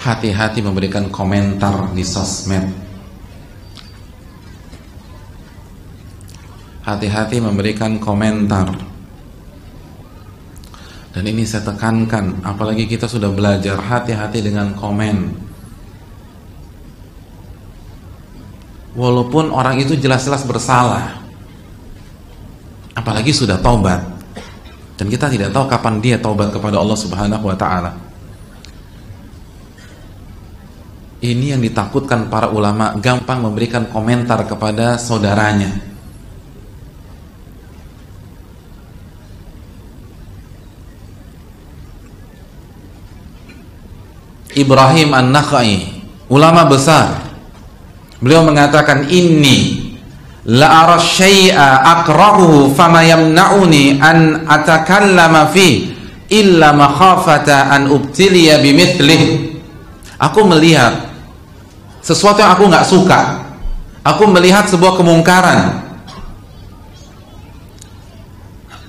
hati-hati memberikan komentar di sosmed. Hati-hati memberikan komentar. Dan ini saya tekankan, apalagi kita sudah belajar, hati-hati dengan komen. Walaupun orang itu jelas-jelas bersalah, apalagi sudah taubat, dan kita tidak tahu kapan dia taubat kepada Allah Subhanahu wa ta'ala. Ini yang ditakutkan para ulama, gampang memberikan komentar kepada saudaranya. Ibrahim An-Nakhai, ulama besar, beliau mengatakan, inni la ara syai'a akrahuhu fama yamna'uni an atakallama fi illa makhafata an ubtiliya bimithlih. Aku melihat sesuatu yang aku nggak suka, aku melihat sebuah kemungkaran,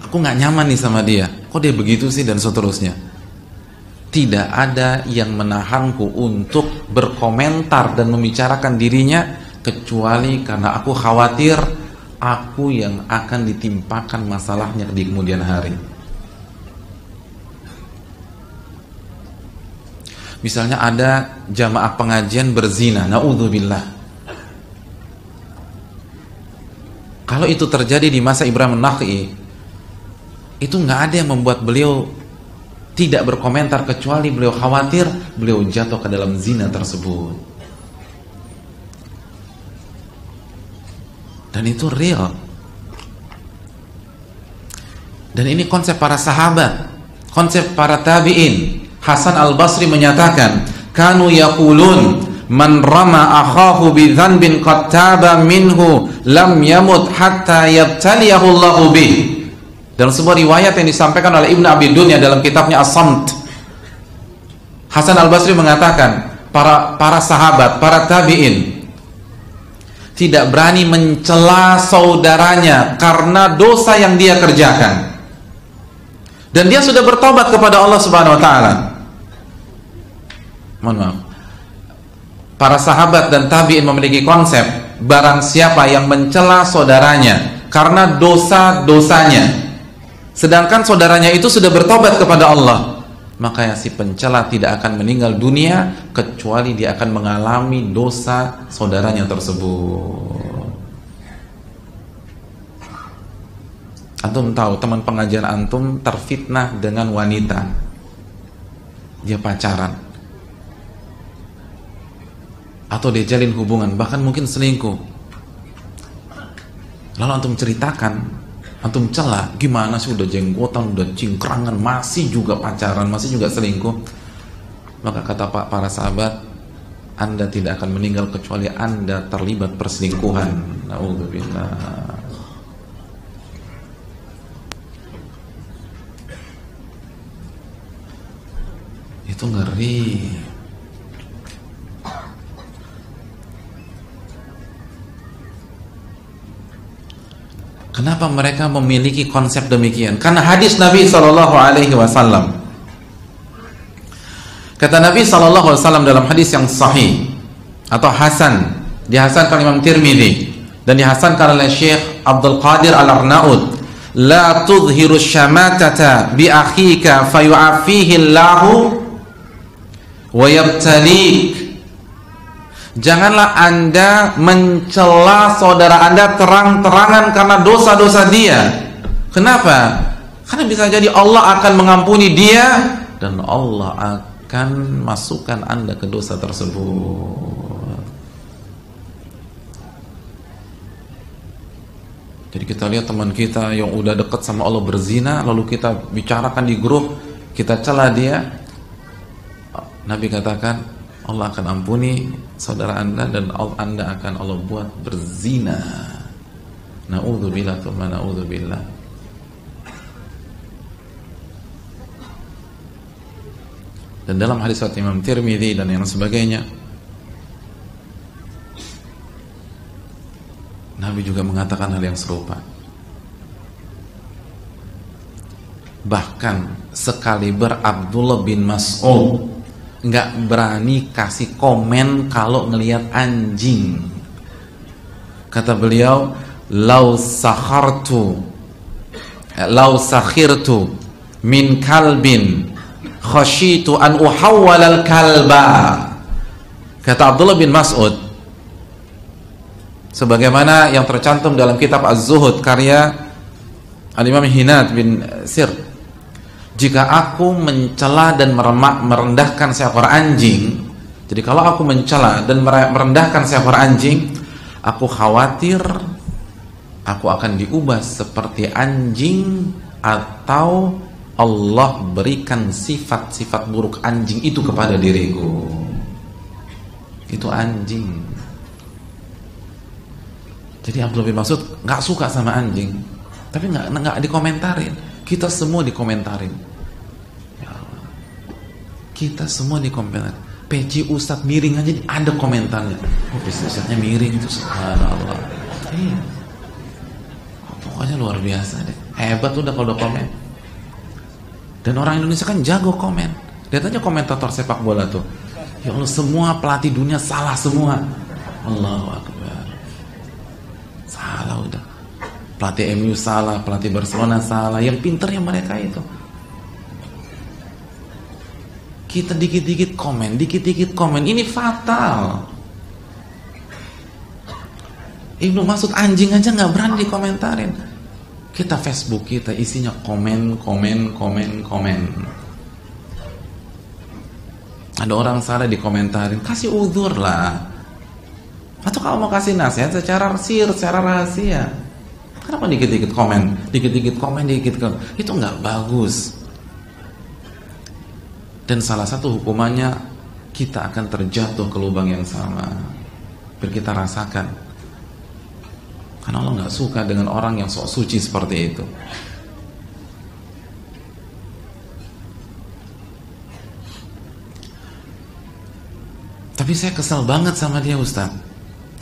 aku nggak nyaman nih sama dia, kok dia begitu sih, dan seterusnya. Tidak ada yang menahanku untuk berkomentar dan membicarakan dirinya, kecuali karena aku khawatir aku yang akan ditimpakan masalahnya di kemudian hari. Misalnya ada jamaah pengajian berzina, naudzubillah. Kalau itu terjadi di masa Ibrahim An-Nakhai, itu nggak ada yang membuat beliau tidak berkomentar, kecuali beliau khawatir beliau jatuh ke dalam zina tersebut. Dan itu real. Dan ini konsep para sahabat, konsep para tabi'in. Hasan Al-Basri menyatakan, kanu yaqulun man rama akhahu bi dhanbin qad taba minhu lam yamut hatta yabtaliyahu Allahu bih. Dalam sebuah riwayat yang disampaikan oleh Ibnu Abi Dunya dalam kitabnya As-Samt, Hasan Al-Basri mengatakan, para sahabat, para tabi'in tidak berani mencela saudaranya karena dosa yang dia kerjakan, dan dia sudah bertobat kepada Allah Subhanahu wa ta'ala. Mohon maaf, para sahabat dan tabi'in memiliki konsep, barang siapa yang mencela saudaranya karena dosa-dosanya, sedangkan saudaranya itu sudah bertobat kepada Allah, maka si pencela tidak akan meninggal dunia kecuali dia akan mengalami dosa saudaranya tersebut. Antum tahu, teman pengajian antum terfitnah dengan wanita, dia pacaran atau dia jalin hubungan, bahkan mungkin selingkuh, lalu antum ceritakan, antum celah, gimana sih udah jenggotan, udah cingkrangan, masih juga pacaran, masih juga selingkuh. Maka kata para sahabat, Anda tidak akan meninggal kecuali Anda terlibat perselingkuhan. Na'udzubillah. Itu ngeri. Kenapa mereka memiliki konsep demikian? Karena hadis Nabi SAW. Kata Nabi SAW dalam hadis yang sahih atau hasan, dihasankan Imam Tirmidzi dan dihasankan oleh Syekh Abdul Qadir Al-Arnaud, la tudhiru syamatata bi akhika fayu'afihi Allahu wa yabtalik. Janganlah Anda mencela saudara Anda terang-terangan karena dosa-dosa dia. Kenapa? Karena bisa jadi Allah akan mengampuni dia dan Allah akan masukkan Anda ke dosa tersebut. Jadi kita lihat teman kita yang udah dekat sama Allah berzina, lalu kita bicarakan di grup, kita cela dia. Nabi katakan, Allah akan ampuni saudara Anda dan Anda akan Allah buat berzina. Na'udzubillah tsumma na'udzubillah. Dan dalam hadis riwayat Imam Tirmidzi dan yang sebagainya, Nabi juga mengatakan hal yang serupa. Bahkan sekaliber Abdullah bin Mas'ud nggak berani kasih komen kalau ngelihat anjing. Kata beliau, lau sakhirtu min kalbin khashitu an uhawwalal kalba. Kata Abdullah bin Mas'ud, sebagaimana yang tercantum dalam kitab Az-Zuhud karya Al-Imam Hinad bin Sir, jika aku mencela dan merendahkan seekor anjing, jadi kalau aku mencela dan merendahkan seekor anjing, aku khawatir aku akan diubah seperti anjing, atau Allah berikan sifat-sifat buruk anjing itu kepada diriku. Itu anjing. Jadi Abdullah bin Mas'ud nggak suka sama anjing, tapi nggak dikomentarin. Kita semua dikomentarin. Ya Allah. Kita semua dikomentarin. Peci Ustadz miring aja ada komentarnya. Oh, peci Ustadznya miring itu, subhanallah. Iya. Pokoknya luar biasa deh. Hebat udah kalau udah komen. Dan orang Indonesia kan jago komen. Lihat aja komentator sepak bola tuh. Ya Allah, semua pelatih dunia salah semua. Allahu Akbar. Salah udah. Pelatih MU salah, pelatih Barcelona salah. Yang pinternya mereka itu. Kita dikit-dikit komen, dikit-dikit komen. Ini fatal. Ibnu Mas'ud anjing aja nggak berani dikomentarin. Kita Facebook kita isinya komen. Ada orang salah dikomentarin, kasih uzur lah. Atau kalau mau kasih nasihat secara rahasia. Kenapa dikit-dikit komen, dikit-dikit komen. Itu nggak bagus. Dan salah satu hukumannya, kita akan terjatuh ke lubang yang sama. Biar kita rasakan. Karena Allah nggak suka dengan orang yang sok suci seperti itu. Tapi saya kesal banget sama dia, Ustaz.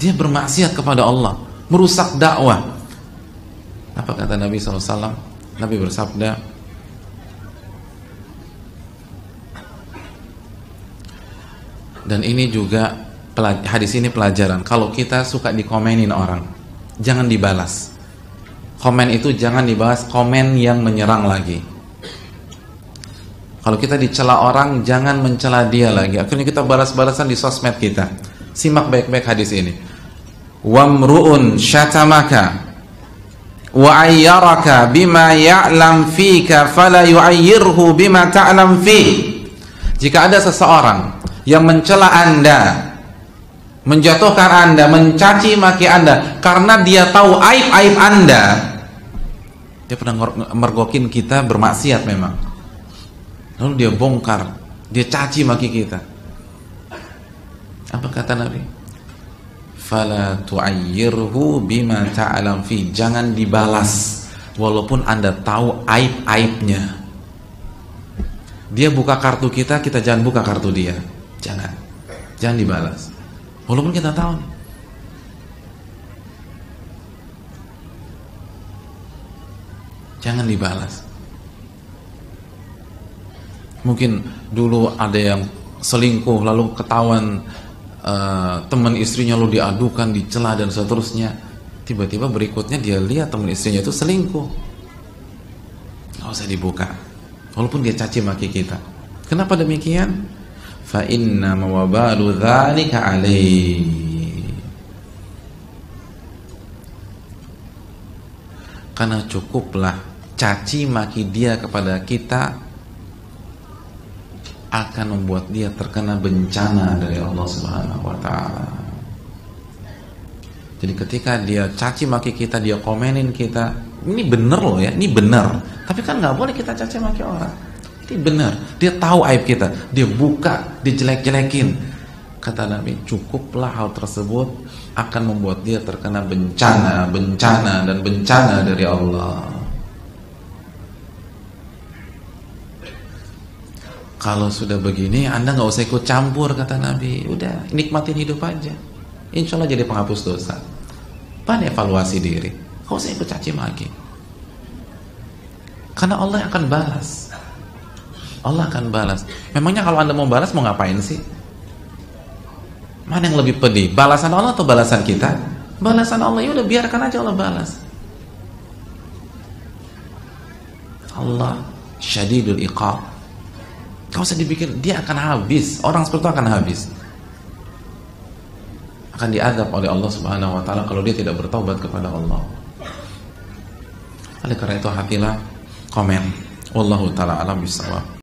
Dia bermaksiat kepada Allah, merusak dakwah. Apa kata Nabi SAW? Nabi bersabda, dan ini juga hadis ini pelajaran. Kalau kita suka dikomenin orang, jangan dibalas. Komen itu jangan dibahas, komen yang menyerang lagi. Kalau kita dicela orang, jangan mencela dia lagi. Akhirnya kita balas-balasan di sosmed kita. Simak baik-baik hadis ini. Wamru'un syatamaka wa ayyaraka bima ya'lam fika fala yu'ayyirhu bima ta'lam fi. Jika ada seseorang yang mencela Anda, menjatuhkan Anda, mencaci maki Anda karena dia tahu aib-aib Anda, dia pernah mergokin kita bermaksiat memang, lalu dia bongkar, dia caci maki kita. Apa kata Nabi? Fala tu'ayyirhu bima ta'lam fi. Jangan dibalas walaupun Anda tahu aib-aibnya. Dia buka kartu kita jangan buka kartu dia. Jangan dibalas walaupun kita tahu. Jangan dibalas. Mungkin dulu ada yang selingkuh lalu ketahuan teman istrinya lalu diadukan, dicela dan seterusnya. Tiba-tiba berikutnya dia lihat teman istrinya itu selingkuh, nggak usah dibuka walaupun dia caci maki kita. Kenapa demikian? Fa inna mawabalu dzalika alaihi. Karena cukuplah caci maki dia kepada kita akan membuat dia terkena bencana dari Allah Subhanahu wa taala. Jadi ketika dia caci maki kita, dia komenin kita, ini bener loh ya, ini bener. Tapi kan nggak boleh kita caci maki orang. Ini bener. Dia tahu aib kita, dia buka, dia jelek-jelekin. Kata Nabi, cukuplah hal tersebut akan membuat dia terkena bencana dari Allah. Kalau sudah begini, Anda nggak usah ikut campur, kata Nabi. Udah, nikmatin hidup aja. Insya Allah jadi penghapus dosa. Pandai evaluasi diri. Nggak usah ikut caci maki. Karena Allah akan balas. Allah akan balas. Memangnya kalau Anda mau balas mau ngapain sih? Mana yang lebih pedih? Balasan Allah atau balasan kita? Balasan Allah. Ya udah, biarkan aja Allah balas. Allah syadidul iqab. Gak usah dipikir, dia akan habis. Orang seperti itu akan habis, akan diazab oleh Allah Subhanahu wa taala kalau dia tidak bertaubat kepada Allah. Oleh karena itu hatilah komen. Wallahu taala alam bisawab.